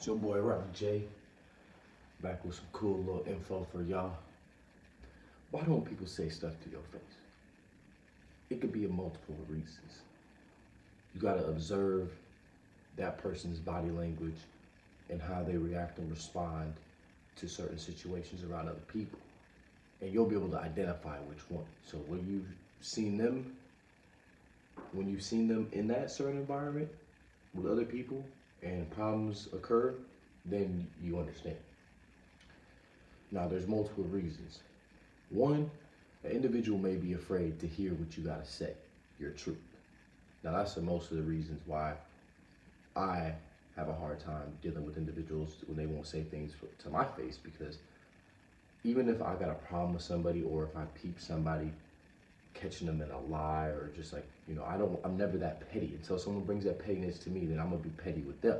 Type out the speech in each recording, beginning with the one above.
It's your boy Robert J, back with some cool little info for y'all. Why don't people say stuff to your face? It could be a multiple of reasons. You gotta observe that person's body language and how they react and respond to certain situations around other people. And you'll be able to identify which one. So when you've seen them in that certain environment with other people and problems occur, then you understand. Now, there's multiple reasons. One, an individual may be afraid to hear what you gotta say, your truth. Now, that's most of the reasons why I have a hard time dealing with individuals when they won't say things to my face, because even if I got a problem with somebody, or if I peep somebody catching them in a lie, or just like, I'm never that petty. Until someone brings that pettiness to me, then I'm gonna be petty with them.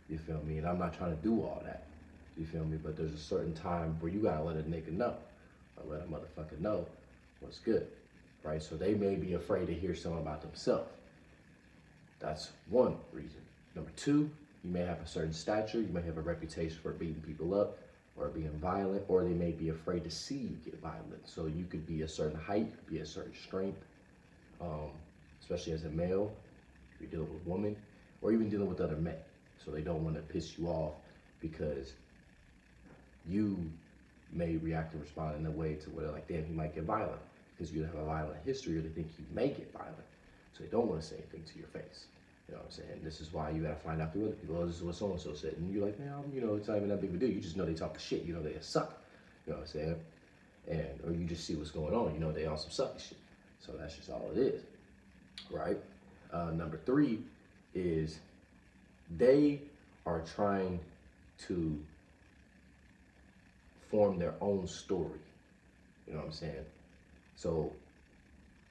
You feel me? And I'm not trying to do all that. You feel me? But there's a certain time where you gotta let a nigga know, or let a motherfucker know what's good, right? So they may be afraid to hear something about themselves. That's one reason. Number two, you may have a certain stature, you may have a reputation for beating people up, or being violent, or they may be afraid to see you get violent. So you could be a certain height, be a certain strength, especially as a male, if you're dealing with women, or even dealing with other men. So they don't want to piss you off because you may react and respond in a way to where, like, damn, he might get violent because you have a violent history, or they think you may get violent. So they don't want to say anything to your face. You know what I'm saying? This is why you gotta find out through other people. Oh, this is what so-and-so said. And you're like, man, it's not even that big of a deal. You just know they talk shit. You know they suck. You know what I'm saying? Or you just see what's going on. You know they on some sucky shit. So that's just all it is, right? Number three is they are trying to form their own story. You know what I'm saying? So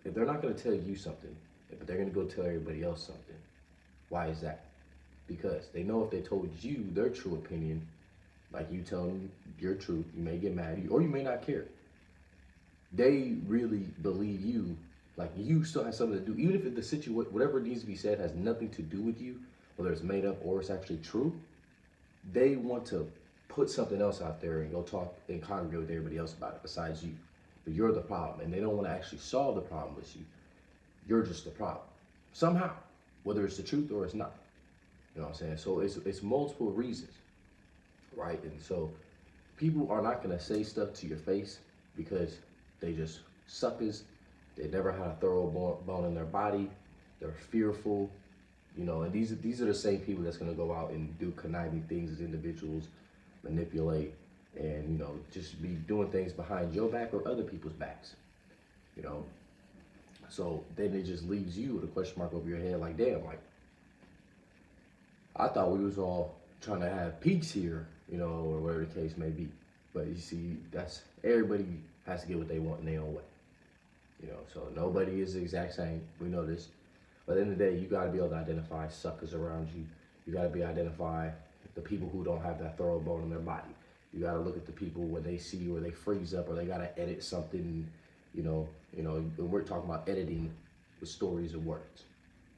if they're not gonna tell you something, but they're gonna go tell everybody else something, why is that? Because they know if they told you their true opinion, like you tell them your truth, you may get mad at you, or you may not care. They really believe you, like you still have something to do, even if the situation, whatever needs to be said, has nothing to do with you, whether it's made up or it's actually true. They want to put something else out there and go talk and congregate with everybody else about it besides you. But you're the problem, and they don't want to actually solve the problem with you. You're just the problem somehow, whether it's the truth or it's not. You know what I'm saying? So it's multiple reasons, right? And so people are not gonna say stuff to your face because they just suckers. They never had a thorough bone in their body. They're fearful, and these are the same people that's gonna go out and do conniving things as individuals, manipulate, and just be doing things behind your back or other people's backs. So then it just leaves you with a question mark over your head, like, damn, like, I thought we was all trying to have peace here, or whatever the case may be. But you see, everybody has to get what they want in their own way. So nobody is the exact same. We know this. But at the end of the day, you gotta be able to identify suckers around you. You gotta identify the people who don't have that thorough bone in their body. You gotta look at the people when they see you, or they freeze up, or they gotta edit something. We're talking about editing with stories and words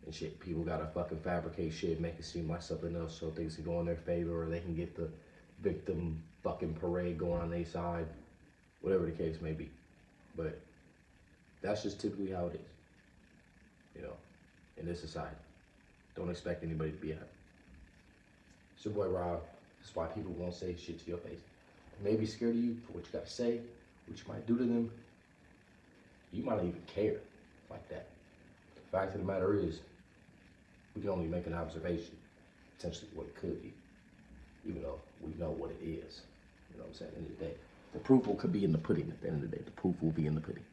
and shit. People gotta fucking fabricate shit, make it seem like something else so things can go in their favor, or they can get the victim fucking parade going on their side, whatever the case may be. But that's just typically how it is, in this society. Don't expect anybody to be happy. It's your boy Rob. That's why people won't say shit to your face. They may be scared of you for what you gotta say, what you might do to them. You might not even care like that. The fact of the matter is, we can only make an observation, potentially what it could be, even though we know what it is. You know what I'm saying? At the end of the day, the proof could be in the pudding. At the end of the day, the proof will be in the pudding.